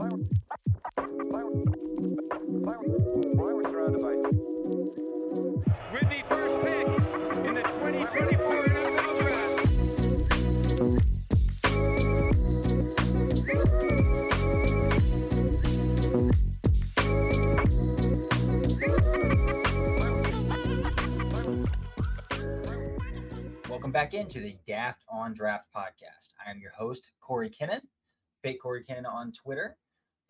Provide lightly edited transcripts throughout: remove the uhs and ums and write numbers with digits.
With the first pick in the 2024 NFL Draft. Welcome back into the Daft on Draft podcast. I am your host, Cory Kinnan, fake Cory Kinnan on Twitter.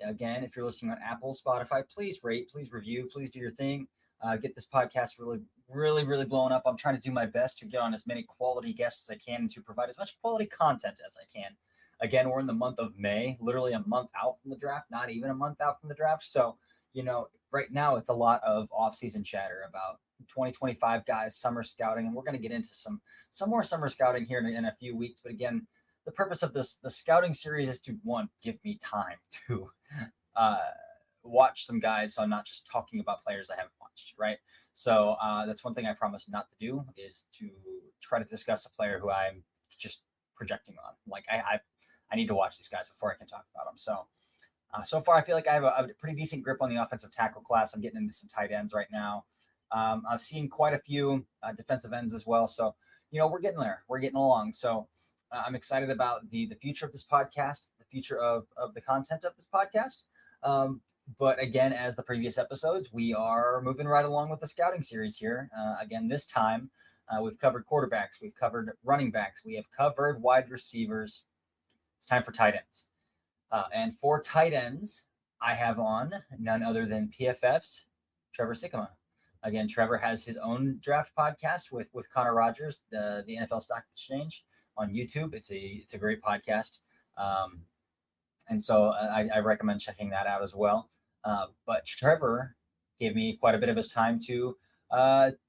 Again, if you're listening on Apple, Spotify, please rate, please review, please do your thing. Get this podcast really blowing up. I'm trying to do my best to get on as many quality guests as I can and to provide as much quality content as I can. Again, we're in the month of May, literally a month out from the draft, not even a month out from the draft. So, right now it's a lot of off-season chatter about 2025 guys, summer scouting, and we're going to get into some more summer scouting here in a few weeks. But again, the purpose of the scouting series is to, one, give me time to watch some guys, so I'm not just talking about players I haven't watched, right? So that's one thing I promise not to do, is to try to discuss a player who I'm just projecting on. Like I need to watch these guys before I can talk about them. So far I feel like I have a pretty decent grip on the offensive tackle class. I'm getting into some tight ends right now. I've seen quite a few defensive ends as well. So, we're getting there. We're getting along. So I'm excited about the future of this podcast, the future of the content of this podcast. But again, as the previous episodes, we are moving right along with the scouting series here. Again, this time we've covered quarterbacks, we've covered running backs, we have covered wide receivers. It's time for tight ends. And for tight ends, I have on none other than PFF's Trevor Sikkema. Again, Trevor has his own draft podcast with Connor Rogers, the NFL Stock Exchange on YouTube. It's a great podcast. And so I recommend checking that out as well. But Trevor gave me quite a bit of his time to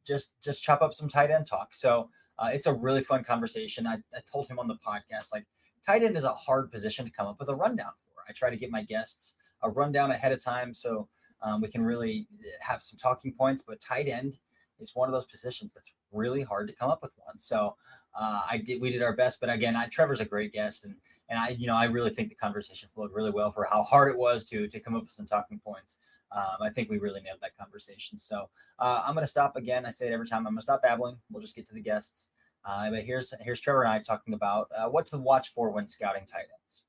just chop up some tight end talk. So it's a really fun conversation. I told him on the podcast, like, tight end is a hard position to come up with a rundown for. I try to get my guests a rundown ahead of time so we can really have some talking points. But tight end is one of those positions that's really hard to come up with one. So we did our best. But again, Trevor's a great guest, and I really think the conversation flowed really well for how hard it was to come up with some talking points. I think we really nailed that conversation. So I'm going to stop again. I say it every time. I'm going to stop babbling. We'll just get to the guests. But here's Trevor and I talking about what to watch for when scouting tight ends.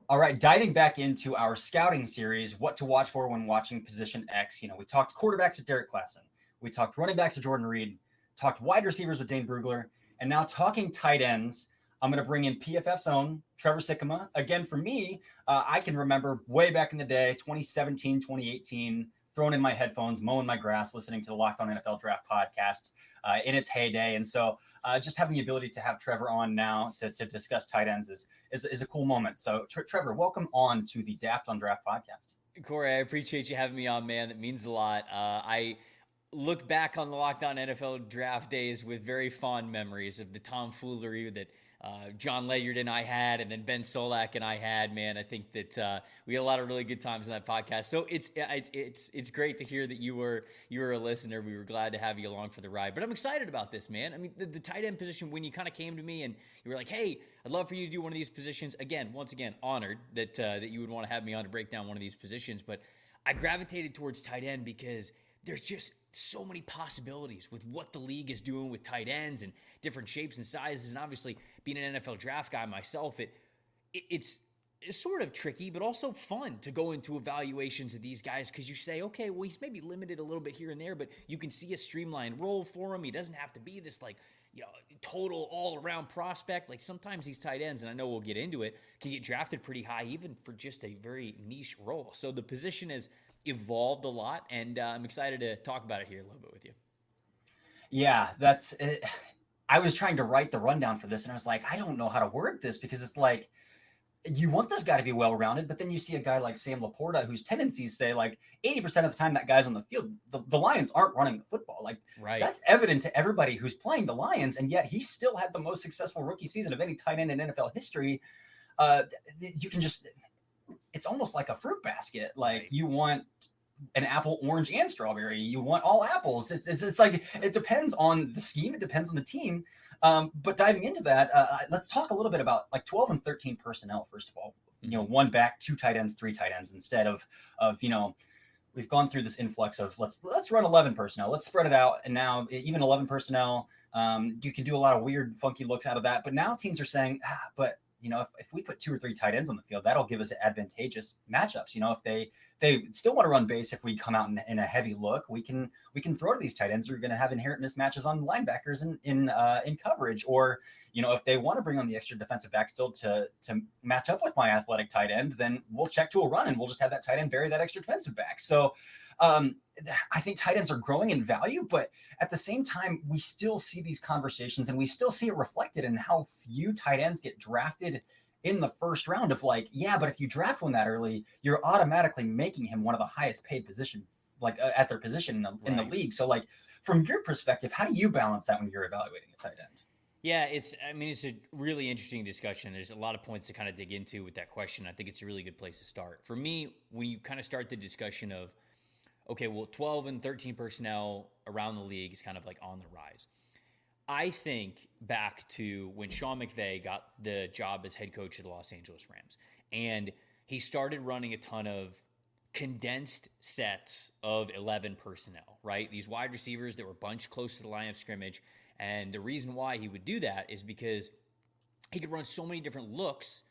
All right, diving back into our scouting series, what to watch for when watching position X. We talked quarterbacks with Derek Klassen. We talked running backs with Jordan Reed, talked wide receivers with Dane Brugler, and now talking tight ends. I'm going to bring in PFF's own Trevor Sikkema. Again, for me, I can remember way back in the day, 2017, 2018, throwing in my headphones, mowing my grass, listening to the Locked On NFL Draft podcast in its heyday. And so just having the ability to have Trevor on now to discuss tight ends is a cool moment. So Trevor, welcome on to the Daft on Draft podcast. Cory, I appreciate you having me on, man. That means a lot. I look back on the Locked On NFL Draft days with very fond memories of the tomfoolery that John Ledyard and I had, and then Ben Solak and I had. Man, I think that we had a lot of really good times on that podcast. So it's great to hear that you were a listener. We were glad to have you along for the ride. But I'm excited about this, man. I mean, the tight end position, when you kind of came to me and you were like, "Hey, I'd love for you to do one of these positions." Once again, honored that you would want to have me on to break down one of these positions. But I gravitated towards tight end because there's just so many possibilities with what the league is doing with tight ends and different shapes and sizes. And obviously, being an NFL draft guy myself, it's sort of tricky, but also fun to go into evaluations of these guys, because you say, okay, well, he's maybe limited a little bit here and there, but you can see a streamlined role for him. He doesn't have to be this total all-around prospect. Like, sometimes these tight ends, and I know we'll get into it, can get drafted pretty high even for just a very niche role. So the position has evolved a lot, and I'm excited to talk about it here a little bit with you. Yeah, that's it. I was trying to write the rundown for this, and I was like, I don't know how to word this, because it's like, you want this guy to be well-rounded, but then you see a guy like Sam Laporta, whose tendencies say, like, 80% of the time that guy's on the field, the Lions aren't running the football. Like, right. That's evident to everybody who's playing the Lions, and yet he still had the most successful rookie season of any tight end in NFL history. You can just, it's almost like a fruit basket. Like, right. You want an apple, orange, and strawberry. You want all apples. It's like, it depends on the scheme. It depends on the team. But diving into that, let's talk a little bit about like 12 and 13 personnel, first of all. one back, two tight ends, three tight ends, instead of we've gone through this influx of let's run 11 personnel, let's spread it out, and now even 11 personnel, you can do a lot of weird, funky looks out of that. But now teams are saying, but if we put two or three tight ends on the field, that'll give us advantageous matchups. If they still want to run base, if we come out in a heavy look, we can throw to these tight ends. We're going to have inherent mismatches on linebackers in coverage, or if they want to bring on the extra defensive back still to match up with my athletic tight end, then we'll check to a run and we'll just have that tight end bury that extra defensive back. So I think tight ends are growing in value, but at the same time, we still see these conversations and we still see it reflected in how few tight ends get drafted in the first round of but if you draft one that early, you're automatically making him one of the highest paid position, at their position in the league. So from your perspective, how do you balance that when you're evaluating a tight end? Yeah, it's a really interesting discussion. There's a lot of points to kind of dig into with that question. I think it's a really good place to start. For me, when you kind of start the discussion of, okay, well, 12 and 13 personnel around the league is kind of on the rise. I think back to when Sean McVay got the job as head coach of the Los Angeles Rams, and he started running a ton of condensed sets of 11 personnel, right? These wide receivers that were bunched close to the line of scrimmage. And the reason why he would do that is because he could run so many different looks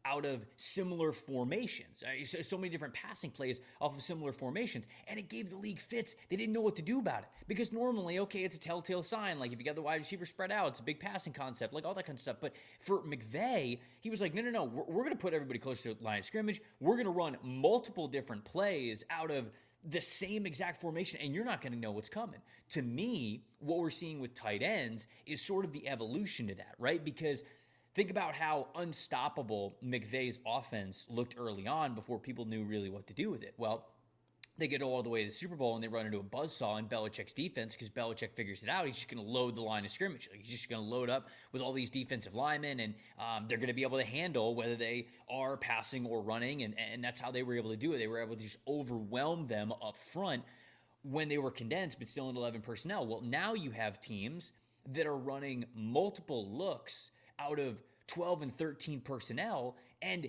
out of similar formations, so many different passing plays off of similar formations, and it gave the league fits. They didn't know what to do about it, because normally, okay, it's a telltale sign. If you got the wide receiver spread out, it's a big passing concept, all that kind of stuff. But for McVay, he was like, no, we're going to put everybody close to the line of scrimmage. We're going to run multiple different plays out of the same exact formation, and you're not going to know what's coming. To me, what we're seeing with tight ends is sort of the evolution to that, right? Because think about how unstoppable McVay's offense looked early on before people knew really what to do with it. Well, they get all the way to the Super Bowl and they run into a buzzsaw in Belichick's defense because Belichick figures it out. He's just going to load the line of scrimmage. He's just going to load up with all these defensive linemen, and they're going to be able to handle whether they are passing or running, and that's how they were able to do it. They were able to just overwhelm them up front when they were condensed, but still in 11 personnel. Well, now you have teams that are running multiple looks out of 12 and 13 personnel, and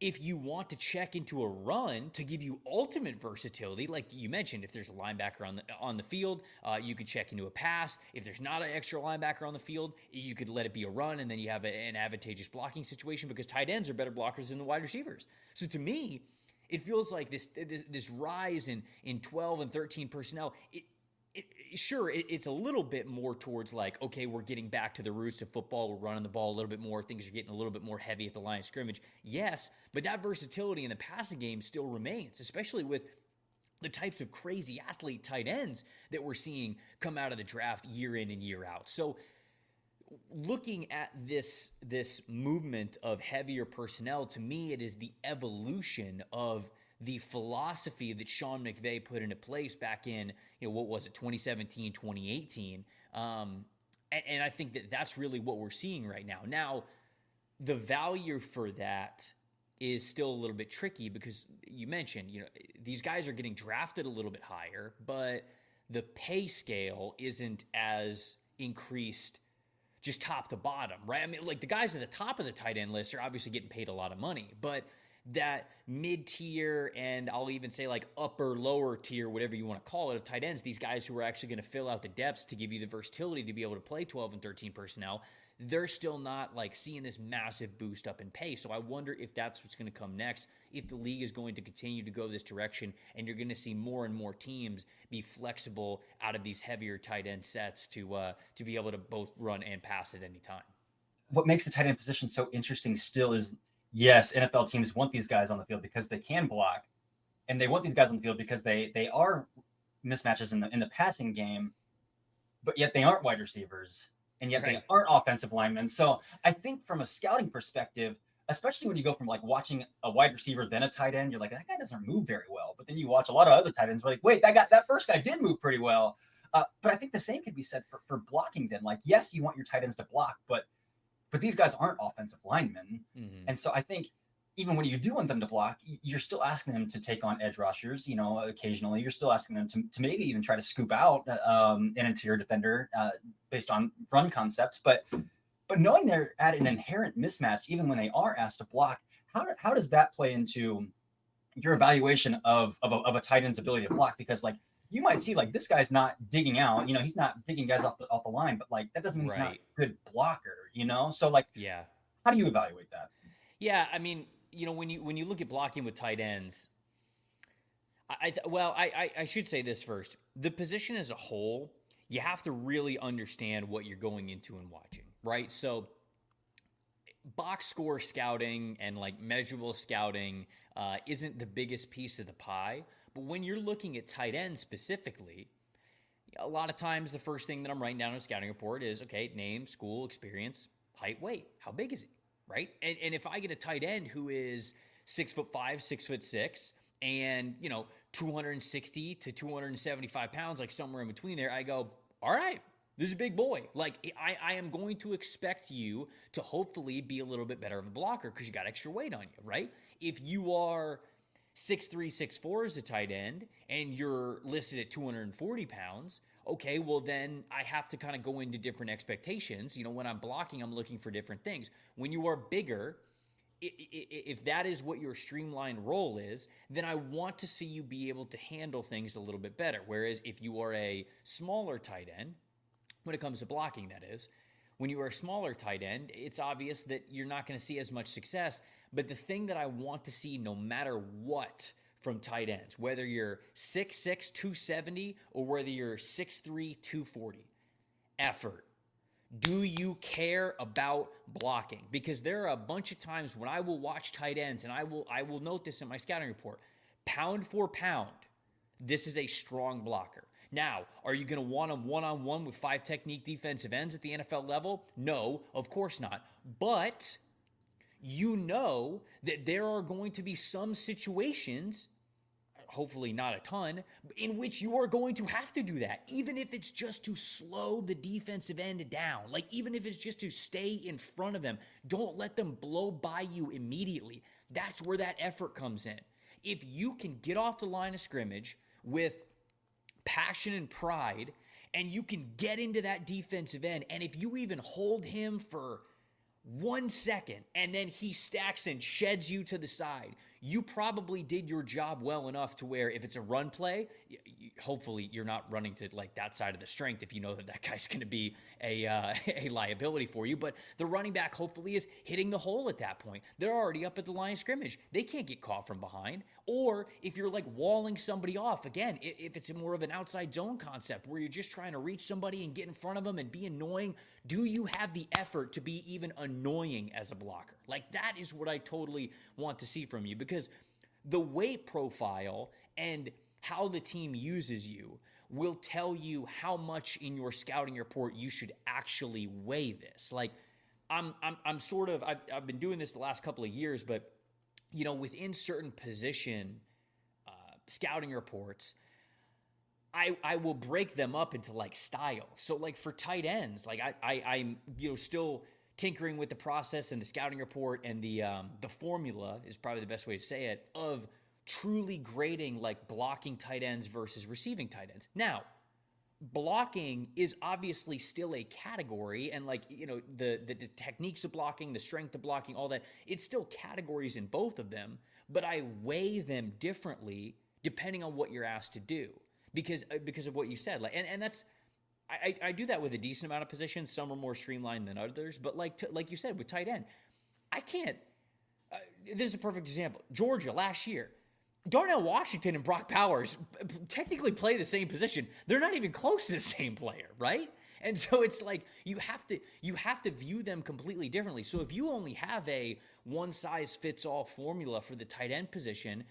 if you want to check into a run to give you ultimate versatility, like you mentioned, if there's a linebacker on the field, you could check into a pass. If there's not an extra linebacker on the field, you could let it be a run, and then you have an advantageous blocking situation because tight ends are better blockers than the wide receivers. So to me, it feels like this rise in 12 and 13 personnel. It's a little bit more towards okay, we're getting back to the roots of football. We're running the ball a little bit more. Things are getting a little bit more heavy at the line of scrimmage. Yes, but that versatility in the passing game still remains, especially with the types of crazy athlete tight ends that we're seeing come out of the draft year in and year out. So looking at this movement of heavier personnel, to me, it is the evolution of the philosophy that Sean McVay put into place back in, 2017, 2018. And I think that's really what we're seeing right now. Now, the value for that is still a little bit tricky because you mentioned, these guys are getting drafted a little bit higher, but the pay scale isn't as increased just top to bottom, right? I mean, the guys at the top of the tight end list are obviously getting paid a lot of money, but that mid-tier and I'll even say upper, lower tier, whatever you want to call it, of tight ends, these guys who are actually going to fill out the depths to give you the versatility to be able to play 12 and 13 personnel, they're still not seeing this massive boost up in pay. So I wonder if that's what's going to come next, if the league is going to continue to go this direction and you're going to see more and more teams be flexible out of these heavier tight end sets to be able to both run and pass at any time. What makes the tight end position so interesting still is, yes, NFL teams want these guys on the field because they can block, and they want these guys on the field because they are mismatches in the passing game, but yet they aren't wide receivers, and yet they aren't offensive linemen. So I think from a scouting perspective, especially when you go from watching a wide receiver then a tight end, you're like, that guy doesn't move very well. But then you watch a lot of other tight ends, we're like, wait, that first guy did move pretty well. But I think the same could be said for blocking then. Yes, you want your tight ends to block, but these guys aren't offensive linemen. Mm-hmm. And so I think even when you do want them to block, you're still asking them to take on edge rushers, occasionally. You're still asking them to maybe even try to scoop out an interior defender based on run concepts. But knowing they're at an inherent mismatch, even when they are asked to block, how does that play into your evaluation of a tight end's ability to block? Because like you might see like this guy's not digging out, he's not digging guys off the line, but like that doesn't mean he's not a Right. good blocker, So like, Yeah. how do you evaluate that? Yeah. I mean, when you look at blocking with tight ends, I should say this first. The position as a whole, you have to really understand what you're going into and watching, right? So box score scouting and like measurable scouting isn't the biggest piece of the pie. But when you're looking at tight ends specifically, a lot of times the first thing that I'm writing down in a scouting report is, okay, name, school, experience, height, weight. How big is he, right? And if I get a tight end who is 6'5", 6'6", and 260 to 275 pounds, like somewhere in between there, I go, all right, this is a big boy. Like I am going to expect you to hopefully be a little bit better of a blocker because you got extra weight on you, right? If you are 6'3", 6'4" as a tight end and you're listed at 240 pounds, okay, well then I have to kind of go into different expectations. When I'm blocking, I'm looking for different things. When you are bigger, if that is what your streamlined role is, then I want to see you be able to handle things a little bit better. Whereas if you are a smaller tight end, when it comes to blocking, that is, when you are a smaller tight end, it's obvious that you're not going to see as much success. But the thing that I want to see no matter what from tight ends, whether you're 6'6", 270, or whether you're 6'3", 240, effort. Do you care about blocking? Because there are a bunch of times when I will watch tight ends, and I will note this in my scouting report. Pound for pound, this is a strong blocker. Now, are you going to want him one-on-one with 5 technique defensive ends at the NFL level? No, of course not. But you know that there are going to be some situations, hopefully not a ton, in which you are going to have to do that, even if it's just to slow the defensive end down. Like, even if it's just to stay in front of them. Don't let them blow by you immediately. That's where that effort comes in. If you can get off the line of scrimmage with passion and pride, and you can get into that defensive end, and if you even hold him for 1 second and then he stacks and sheds you to the side, you probably did your job well enough to where if it's a run play, hopefully you're not running to like that side of the strength if you know that that guy's going to be a liability for you. But the running back hopefully is hitting the hole at that point. They're already up at the line of scrimmage. They can't get caught from behind. Or if you're like walling somebody off, again, if it's more of an outside zone concept where you're just trying to reach somebody and get in front of them and be annoying, do you have the effort to be even annoying as a blocker? Like, that is what I totally want to see from you, because the weight profile and how the team uses you will tell you how much in your scouting report you should actually weigh this. Like, I've been doing this the last couple of years, but within certain position scouting reports, I will break them up into like styles. So like for tight ends, like I'm still tinkering with the process and the scouting report and the formula is probably the best way to say it, of truly grading like blocking tight ends versus receiving tight ends. Now, blocking is obviously still a category, and like the techniques of blocking, the strength of blocking, all that, it's still categories in both of them, but I weigh them differently depending on what you're asked to do because of what you said. Like, and that's I do that with a decent amount of positions. Some are more streamlined than others, but like you said with tight end, I can't. This is a perfect example. Georgia last year. Darnell Washington and Brock Powers technically play the same position. They're not even close to the same player, right? And so it's like you have to view them completely differently. So if you only have a one-size-fits-all formula for the tight end position,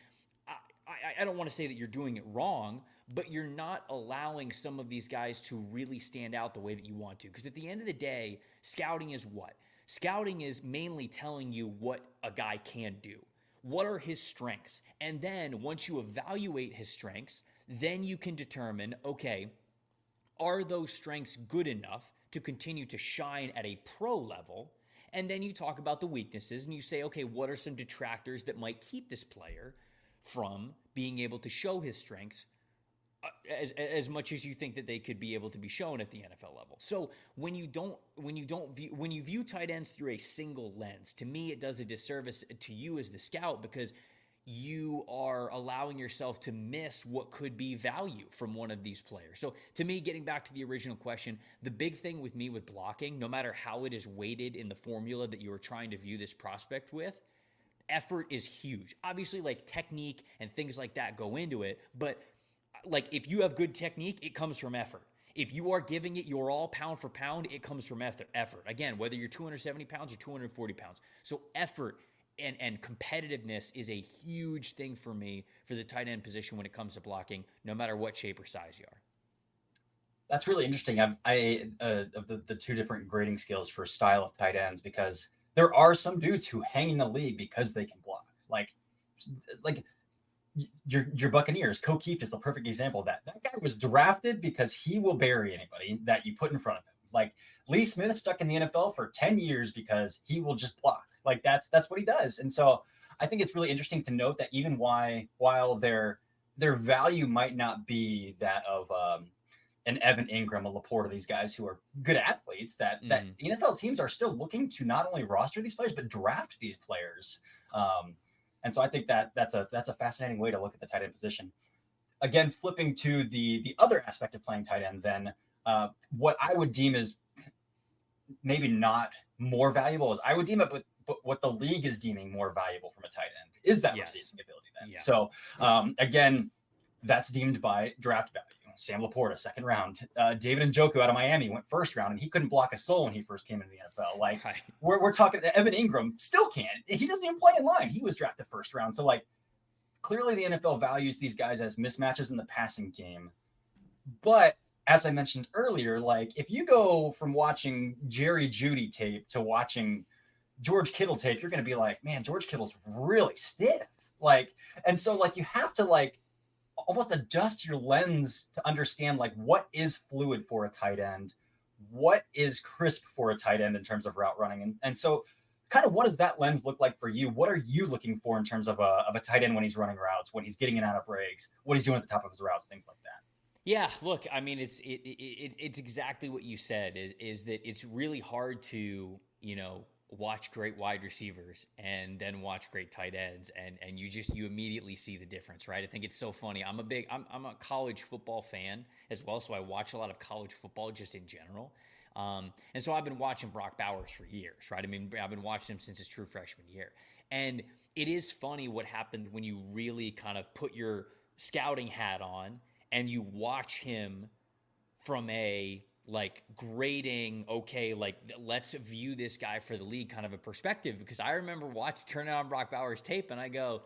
I don't want to say that you're doing it wrong, but you're not allowing some of these guys to really stand out the way that you want to. Because at the end of the day, scouting is what? Scouting is mainly telling you what a guy can do. What are his strengths? And then once you evaluate his strengths, then you can determine, okay, are those strengths good enough to continue to shine at a pro level? And then you talk about the weaknesses and you say, okay, what are some detractors that might keep this player from being able to show his strengths as much as you think that they could be able to be shown at the NFL level. So when you view tight ends through a single lens, to me it does a disservice to you as the scout, because you are allowing yourself to miss what could be value from one of these players. So to me, getting back to the original question, the big thing with me with blocking, no matter how it is weighted in the formula that you are trying to view this prospect with, effort is huge. Obviously, like technique and things like that go into it, but like if you have good technique, it comes from effort. If you are giving it your all pound for pound, it comes from effort. Again, whether you're 270 pounds or 240 pounds. So effort and competitiveness is a huge thing for me for the tight end position when it comes to blocking, no matter what shape or size you are. That's really interesting. I of the two different grading scales for style of tight ends, because there are some dudes who hang in the league because they can block. Like your Buccaneers, Keefe is the perfect example of that. That guy was drafted because he will bury anybody that you put in front of him. Like Lee Smith stuck in the NFL for 10 years because he will just block. Like that's what he does. And so I think it's really interesting to note that even while their value might not be that of an Evan Ingram, a Laporte, these guys who are good athletes, that NFL teams are still looking to not only roster these players but draft these players. And so I think that's a fascinating way to look at the tight end position. Again, flipping to the other aspect of playing tight end, then what I would deem is maybe not more valuable is I would deem it, but what the league is deeming more valuable from a tight end is that receiving ability. Then, so again, that's deemed by draft value. Sam Laporta, second round. David Njoku out of Miami went first round, and he couldn't block a soul when he first came into the NFL. Like we're talking, Evan Ingram still can't. He doesn't even play in line. He was drafted first round. So like clearly the NFL values these guys as mismatches in the passing game. But as I mentioned earlier, like if you go from watching Jerry Jeudy tape to watching George Kittle tape, you're going to be like, man, George Kittle's really stiff. Like, and so like you have to like almost adjust your lens to understand like what is fluid for a tight end, what is crisp for a tight end in terms of route running. And so kind of what does that lens look like for you? What are you looking for in terms of a tight end when he's running routes, when he's getting in and out of breaks, what he's doing at the top of his routes, things like that? Yeah, look, I mean, it's exactly what you said is that it's really hard to, watch great wide receivers and then watch great tight ends, and you immediately see the difference, right? I think it's so funny. I'm a college football fan as well, so I watch a lot of college football just in general. And so I've been watching Brock Bowers for years, right? I mean, I've been watching him since his true freshman year. And it is funny what happened when you really kind of put your scouting hat on and you watch him from a like grading, okay, like let's view this guy for the league kind of a perspective. Because I remember turning on Brock Bowers tape and I go,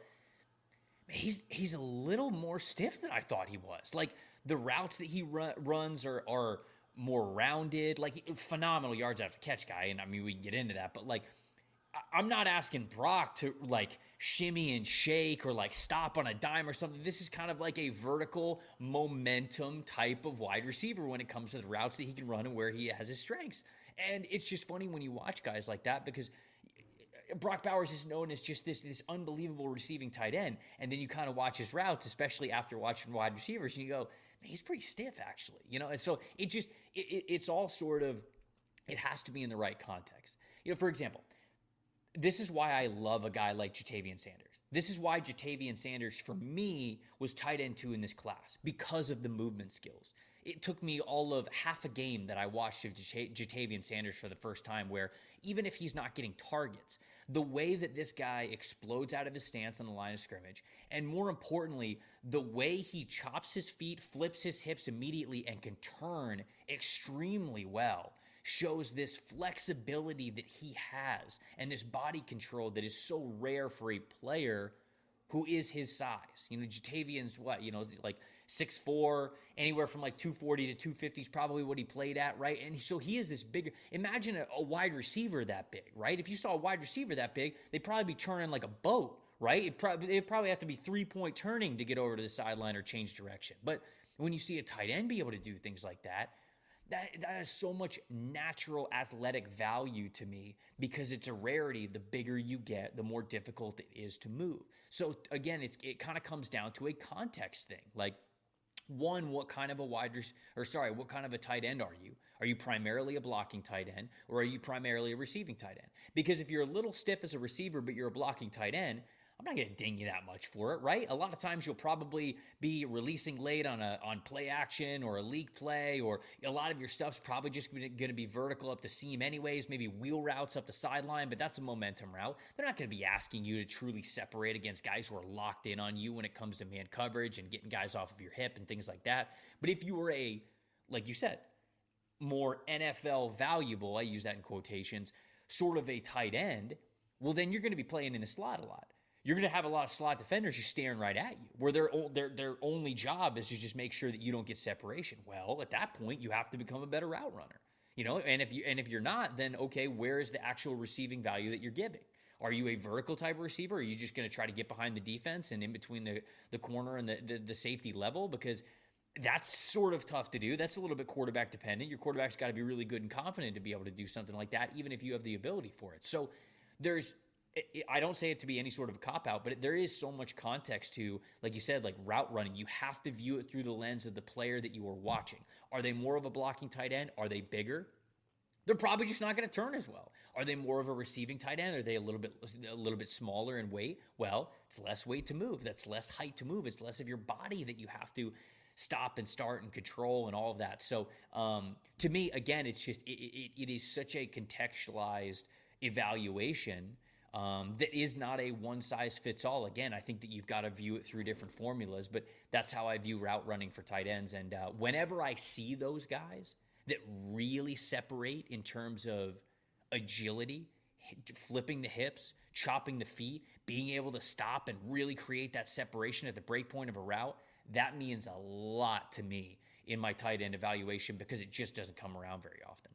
he's a little more stiff than I thought he was. Like the routes that he runs are more rounded, like phenomenal yards after catch guy. And I mean, we can get into that, but like, I'm not asking Brock to like shimmy and shake or like stop on a dime or something. This is kind of like a vertical momentum type of wide receiver when it comes to the routes that he can run and where he has his strengths. And it's just funny when you watch guys like that, because Brock Bowers is known as just this unbelievable receiving tight end. And then you kind of watch his routes, especially after watching wide receivers, and you go, man, he's pretty stiff actually, And so it's all sort of, it has to be in the right context. For example, this is why I love a guy like Jatavian Sanders. This is why Jatavian Sanders, for me, was tight end 2 in this class, because of the movement skills. It took me all of half a game that I watched of Jatavian Sanders for the first time, where even if he's not getting targets, the way that this guy explodes out of his stance on the line of scrimmage, and more importantly, the way he chops his feet, flips his hips immediately, and can turn extremely well, shows this flexibility that he has and this body control that is so rare for a player who is his size. Jatavian's what, like 6'4", anywhere from like 240 to 250 is probably what he played at, right? And so he is this bigger, imagine a wide receiver that big, right? If you saw a wide receiver that big, they'd probably be turning like a boat, right? It'd probably have to be 3-point turning to get over to the sideline or change direction. But when you see a tight end be able to do things like that, that has so much natural athletic value to me, because it's a rarity. The bigger you get, the more difficult it is to move. So again, it kind of comes down to a context thing. Like One, what kind of a what kind of a tight end are you? Are you primarily a blocking tight end, or are you primarily a receiving tight end? Because if you're a little stiff as a receiver, but you're a blocking tight end, I'm not going to ding you that much for it, right? A lot of times you'll probably be releasing late on play action or a leak play, or a lot of your stuff's probably just going to be vertical up the seam anyways, maybe wheel routes up the sideline, but that's a momentum route. They're not going to be asking you to truly separate against guys who are locked in on you when it comes to man coverage and getting guys off of your hip and things like that. But if you were like you said, more NFL valuable, I use that in quotations, sort of a tight end, well, then you're going to be playing in the slot a lot. You're going to have a lot of slot defenders just staring right at you, where their only job is to just make sure that you don't get separation. Well, at that point, you have to become a better route runner, And if you're not, then okay, where is the actual receiving value that you're giving? Are you a vertical type of receiver? Or are you just going to try to get behind the defense and in between the corner and the safety level? Because that's sort of tough to do. That's a little bit quarterback dependent. Your quarterback's got to be really good and confident to be able to do something like that, even if you have the ability for it. So I don't say it to be any sort of a cop-out, but there is so much context to, like you said, like route running. You have to view it through the lens of the player that you are watching. Are they more of a blocking tight end? Are they bigger? They're probably just not going to turn as well. Are they more of a receiving tight end? Are they a little bit smaller in weight? Well, it's less weight to move. That's less height to move. It's less of your body that you have to stop and start and control and all of that. So to me, again, it's just it is such a contextualized evaluation that is not a one-size-fits-all. Again, I think that you've got to view it through different formulas, but that's how I view route running for tight ends. And whenever I see those guys that really separate in terms of agility, flipping the hips, chopping the feet, being able to stop and really create that separation at the break point of a route, that means a lot to me in my tight end evaluation because it just doesn't come around very often.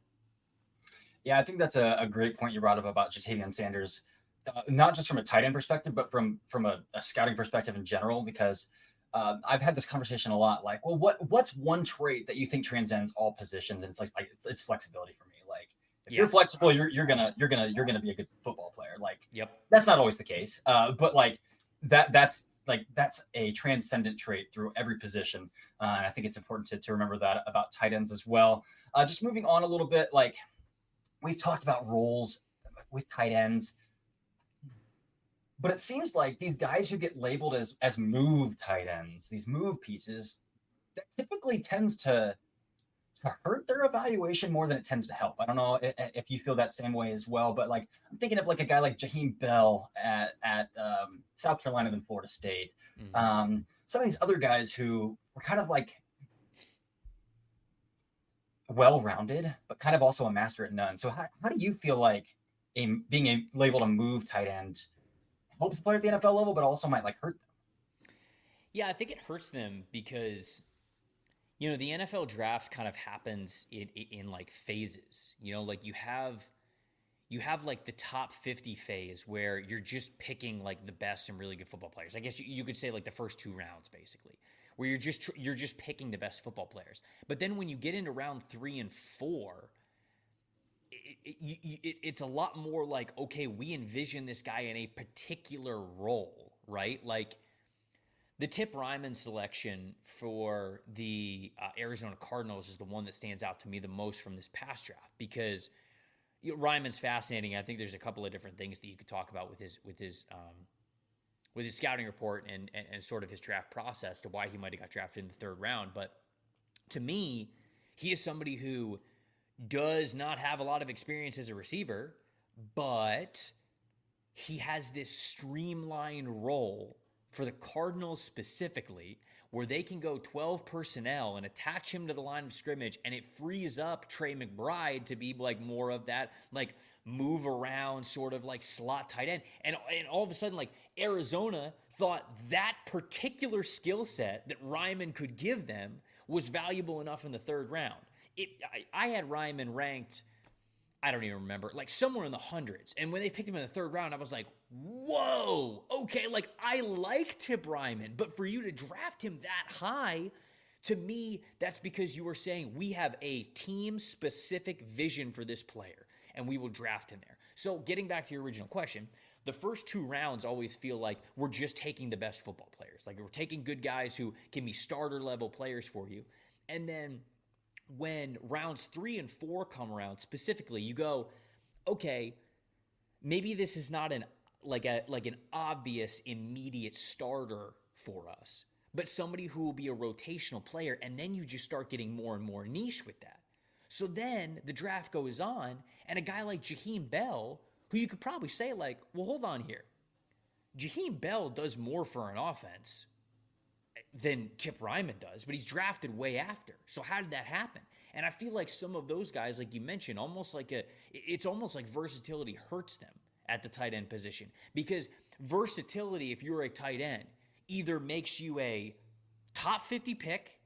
Yeah, I think that's a great point you brought up about Ja'Tavion Sanders. Not just from a tight end perspective, but from a scouting perspective in general, because I've had this conversation a lot. Like, well, what's one trait that you think transcends all positions? And it's like it's flexibility for me. Like, if you're flexible, you're gonna be a good football player. Like, yep, that's not always the case. But like that's a transcendent trait through every position, and I think it's important to remember that about tight ends as well. Just moving on a little bit, like we've talked about roles with tight ends. But it seems like these guys who get labeled as move tight ends, these move pieces, that typically tends to hurt their evaluation more than it tends to help. I don't know if you feel that same way as well, but like I'm thinking of like a guy like Jaheim Bell at South Carolina than Florida State. Mm-hmm. Some of these other guys who were kind of like well-rounded, but kind of also a master at none. So how do you feel like being labeled a move tight end helps the player at the NFL level, but also might like hurt them? Yeah, I think it hurts them because, the NFL draft kind of happens in like phases. Like you have like the top 50 phase where you're just picking like the best and really good football players. I guess you could say like the first 2 rounds basically, where you're just picking the best football players. But then when you get into round 3 and 4, it's a lot more like, okay, we envision this guy in a particular role, right? Like the Tip Ryman selection for the Arizona Cardinals is the one that stands out to me the most from this past draft because Ryman's fascinating. I think there's a couple of different things that you could talk about with his scouting report and sort of his draft process to why he might have got drafted in the 3rd round. But to me, he is somebody who does not have a lot of experience as a receiver, but he has this streamlined role for the Cardinals specifically, where they can go 12 personnel and attach him to the line of scrimmage, and it frees up Trey McBride to be like more of that like move around sort of like slot tight end. And all of a sudden, like Arizona thought that particular skill set that Ryman could give them was valuable enough in the 3rd round. I had Ryman ranked, I don't even remember, like somewhere in the hundreds. And when they picked him in the 3rd round, I was like, whoa, okay, like I like Tip Ryman, but for you to draft him that high, to me, that's because you were saying we have a team-specific vision for this player, and we will draft him there. So getting back to your original question, the first 2 rounds always feel like we're just taking the best football players. Like we're taking good guys who can be starter level players for you. And then when rounds 3 and 4 come around specifically, you go, okay, maybe this is not an obvious immediate starter for us, but somebody who will be a rotational player. And then you just start getting more and more niche with that. So then the draft goes on, and a guy like Jaheim Bell, who you could probably say like, well, hold on here. Jaheim Bell does more for an offense than Tip Ryman does, but he's drafted way after. So how did that happen? And I feel like some of those guys, like you mentioned, it's almost like versatility hurts them at the tight end position, because versatility, if you're a tight end, either makes you a top 50 pick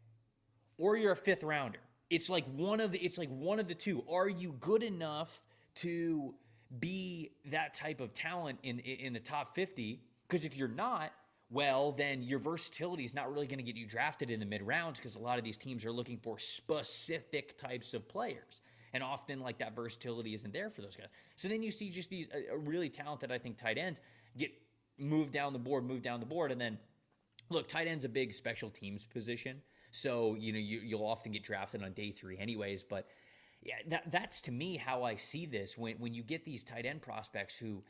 or you're a 5th rounder. It's like one of the two. Are you good enough to be that type of talent in the top 50? Because if you're not, well, then your versatility is not really going to get you drafted in the mid rounds, because a lot of these teams are looking for specific types of players. And often like that versatility isn't there for those guys. So then you see just these really talented, I think, tight ends get moved down the board. And then look, tight end's a big special teams position. So, you'll often get drafted on day 3 anyways. But yeah, that's to me how I see this. When you get these tight end prospects who,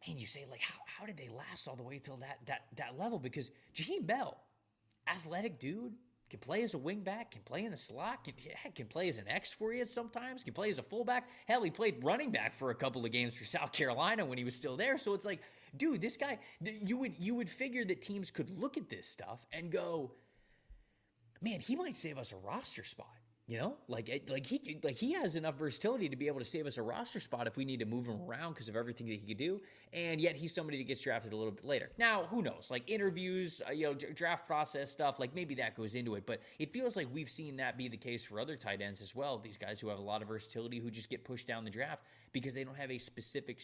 man, you say like, how did they last all the way till that level? Because Jaheim Bell, athletic dude, can play as a wingback, can play in the slot, can play as an X for you sometimes, can play as a fullback. Hell, he played running back for a couple of games for South Carolina when he was still there. So it's like, dude, this guy, you would figure that teams could look at this stuff and go, man, he might save us a roster spot. He has enough versatility to be able to save us a roster spot if we need to move him around because of everything that he could do. And yet he's somebody that gets drafted a little bit later. Now, who knows? Like interviews, draft process stuff, like maybe that goes into it. But it feels like we've seen that be the case for other tight ends as well. These guys who have a lot of versatility who just get pushed down the draft because they don't have a specific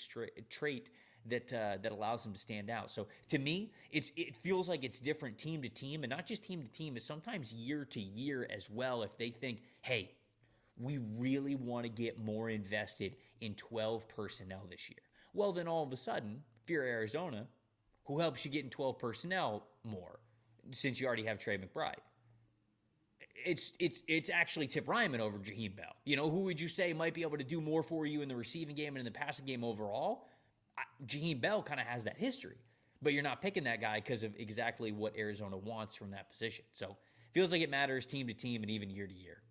trait that allows them to stand out. So to me, it feels like it's different team to team, and not just team to team, it's sometimes year to year as well. If they think, hey, we really want to get more invested in 12 personnel this year. Well, then all of a sudden, if you're Arizona, who helps you get in 12 personnel more, since you already have Trey McBride? It's actually Tip Ryman over Jaheim Bell. Who would you say might be able to do more for you in the receiving game and in the passing game overall? Jaheim Bell kind of has that history, but you're not picking that guy because of exactly what Arizona wants from that position. So feels like it matters team to team and even year to year.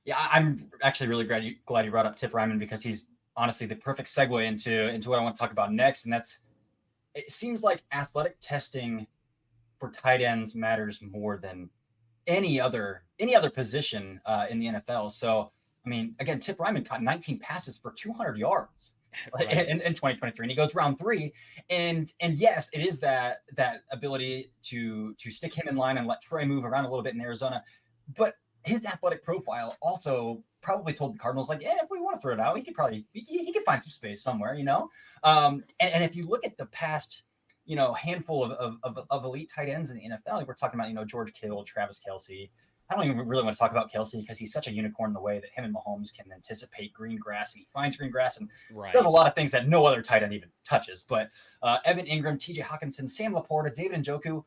Yeah, I'm actually really glad you brought up Tip Ryman, because he's honestly the perfect segue into what I want to talk about next. And it seems like athletic testing for tight ends matters more than any other position in the NFL. So, I mean, again, Tip Ryman caught 19 passes for 200 yards. Right. in 2023, and he goes round 3, and yes, it is that ability to stick him in line and let Troy move around a little bit in Arizona, but his athletic profile also probably told the Cardinals, like, if we want to throw it out, he could find some space somewhere, and if you look at the past handful of elite tight ends in the NFL, we're talking about George Kittle, Travis Kelce. I don't even really want to talk about Kelce because he's such a unicorn in the way that him and Mahomes can anticipate green grass, and he finds green grass and does a lot of things that no other tight end even touches. But Evan Ingram, TJ Hawkinson, Sam Laporta, David Njoku,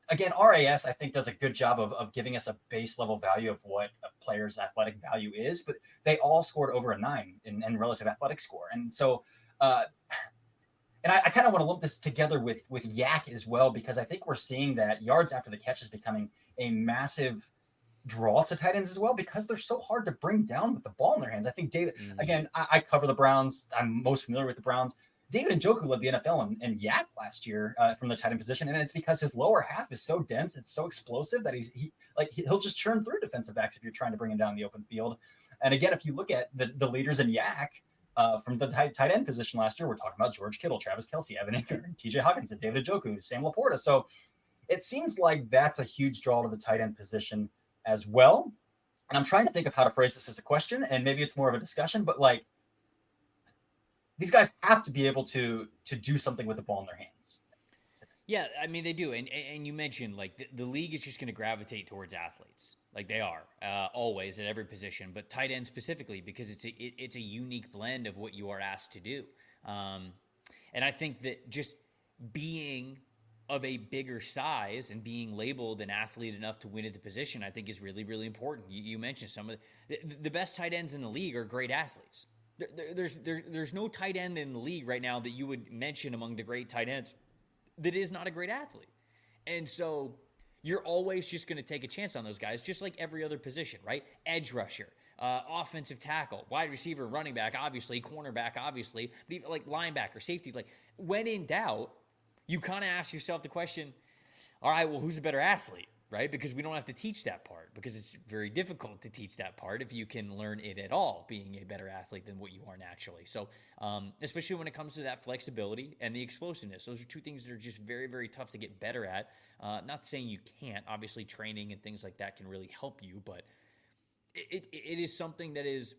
again, RAS, I think, does a good job of giving us a base level value of what a player's athletic value is, but they all scored over a 9 in relative athletic score. And so, and I kind of want to lump this together with Yak as well, because I think we're seeing that yards after the catch is becoming a massive draw to tight ends as well, because they're so hard to bring down with the ball in their hands. I think David, again, I cover the Browns. I'm most familiar with the Browns. David Njoku led the NFL in Yak last year from the tight end position, and it's because his lower half is so dense, it's so explosive that he'll just churn through defensive backs if you're trying to bring him down the open field. And again, if you look at the leaders in Yak from the tight end position last year, we're talking about George Kittle, Travis Kelce, Evan Ingram, TJ Hawkinson, David Njoku, Sam Laporta. So it seems like that's a huge draw to the tight end position as well. And I'm trying to think of how to phrase this as a question, and maybe it's more of a discussion, but like, these guys have to be able to do something with the ball in their hands. Yeah, I mean, they do. And you mentioned, like, the league is just going to gravitate towards athletes. Like, they are always at every position, but tight end specifically, because it's a unique blend of what you are asked to do. And I think that just being of a bigger size and being labeled an athlete enough to win at the position, I think is really, really important. You mentioned some of the best tight ends in the league are great athletes. There's no tight end in the league right now that you would mention among the great tight ends that is not a great athlete. And so you're always just going to take a chance on those guys, just like every other position, right? Edge rusher, offensive tackle, wide receiver, running back, obviously, cornerback, obviously, but even like linebacker, safety. Like when in doubt, you kind of ask yourself the question, all right, well, who's a better athlete, right? Because we don't have to teach that part, because it's very difficult to teach that part if you can learn it at all, being a better athlete than what you are naturally. So especially when it comes to that flexibility and the explosiveness, those are two things that are just very, very tough to get better at. Not saying you can't. Obviously, training and things like that can really help you, but it is something that is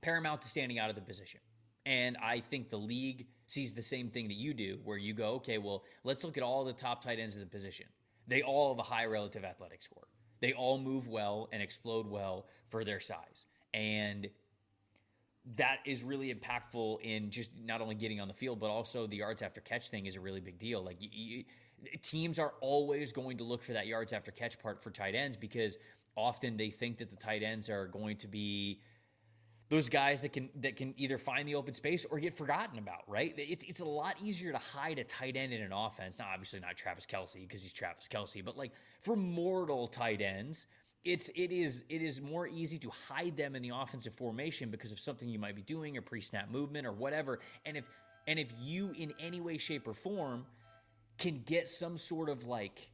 paramount to standing out of the position. And I think the league sees the same thing that you do, where you go, okay, well, let's look at all the top tight ends of the position. They all have a high relative athletic score. They all move well and explode well for their size. And that is really impactful in just not only getting on the field, but also the yards after catch thing is a really big deal. Like teams are always going to look for that yards after catch part for tight ends, because often they think that the tight ends are going to be those guys that can either find the open space or get forgotten about, right? It's a lot easier to hide a tight end in an offense. Now, obviously not Travis Kelce, because he's Travis Kelce, but like for mortal tight ends, it is more easy to hide them in the offensive formation because of something you might be doing or pre-snap movement or whatever. And if you in any way, shape, or form can get some sort of like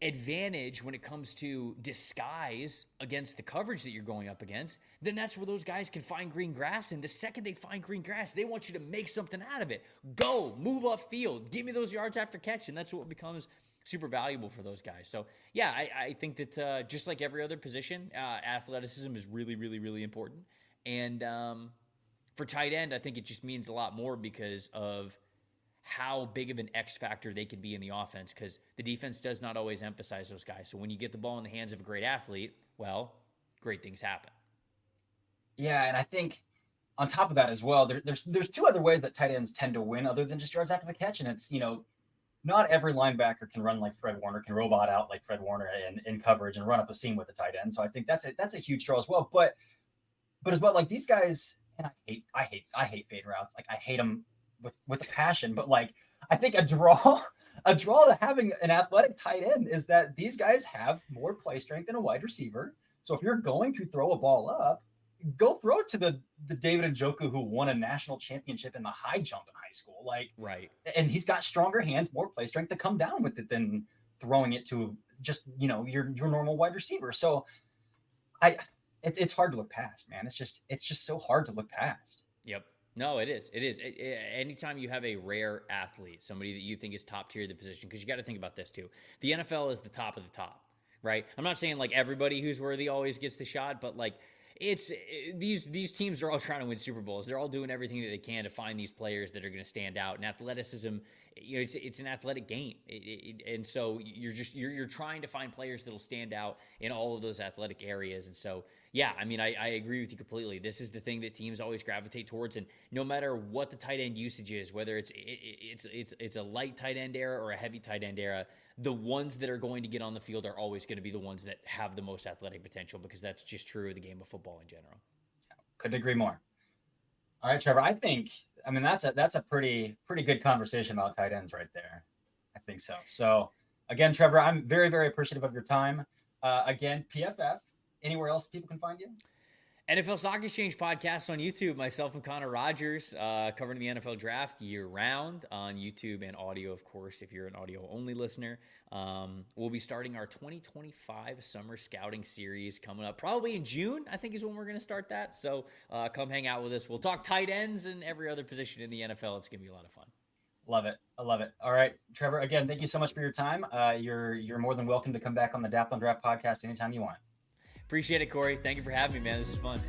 advantage when it comes to disguise against the coverage that you're going up against, then that's where those guys can find green grass. And the second they find green grass, they want you to make something out of it. Go, move upfield, give me those yards after catch. And that's what becomes super valuable for those guys. So yeah, I think that just like every other position, athleticism is really, really, really important. And for tight end, I think it just means a lot more because of how big of an X factor they can be in the offense, because the defense does not always emphasize those guys. So when you get the ball in the hands of a great athlete, well, great things happen. Yeah, and I think on top of that as well, there's two other ways that tight ends tend to win other than just yards after the catch, and it's, not every linebacker can run like Fred Warner, can robot out like Fred Warner in coverage and run up a seam with a tight end. So I think that's a huge draw as well. But as well, like these guys, and I hate fade routes. Like I hate them with a passion, but like I think a draw to having an athletic tight end is that these guys have more play strength than a wide receiver. So if you're going to throw a ball up, go throw it to the David Njoku who won a national championship in the high jump in high school. Like, right. And he's got stronger hands, more play strength to come down with it than throwing it to just, your normal wide receiver. So it's hard to look past, man. It's just so hard to look past. Yep. No, it is. Anytime you have a rare athlete, somebody that you think is top tier of the position, because you got to think about this too. The NFL is the top of the top, right? I'm not saying like everybody who's worthy always gets the shot, but like these teams are all trying to win Super Bowls. They're all doing everything that they can to find these players that are going to stand out. And athleticism, it's an athletic game, and so you're trying to find players that'll stand out in all of those athletic areas. And so yeah, I mean, I agree with you completely. This is the thing that teams always gravitate towards, and no matter what the tight end usage is, whether it's a light tight end era or a heavy tight end era, the ones that are going to get on the field are always going to be the ones that have the most athletic potential, because that's just true of the game of football in general. Couldn't agree more. All right, Trevor, that's a pretty good conversation about tight ends right there. I think so. So again, Trevor, I'm very, very appreciative of your time. Again, PFF, anywhere else people can find you? NFL Stock Exchange podcast on YouTube. Myself and Connor Rogers covering the NFL draft year round on YouTube and audio, of course, if you're an audio only listener. We'll be starting our 2025 summer scouting series coming up probably in June, I think is when we're going to start that. So come hang out with us. We'll talk tight ends and every other position in the NFL. It's going to be a lot of fun. Love it. I love it. All right, Trevor, again, thank you so much for your time. You're more than welcome to come back on the Daft on Draft podcast anytime you want. Appreciate it, Cory. Thank you for having me, man. This is fun.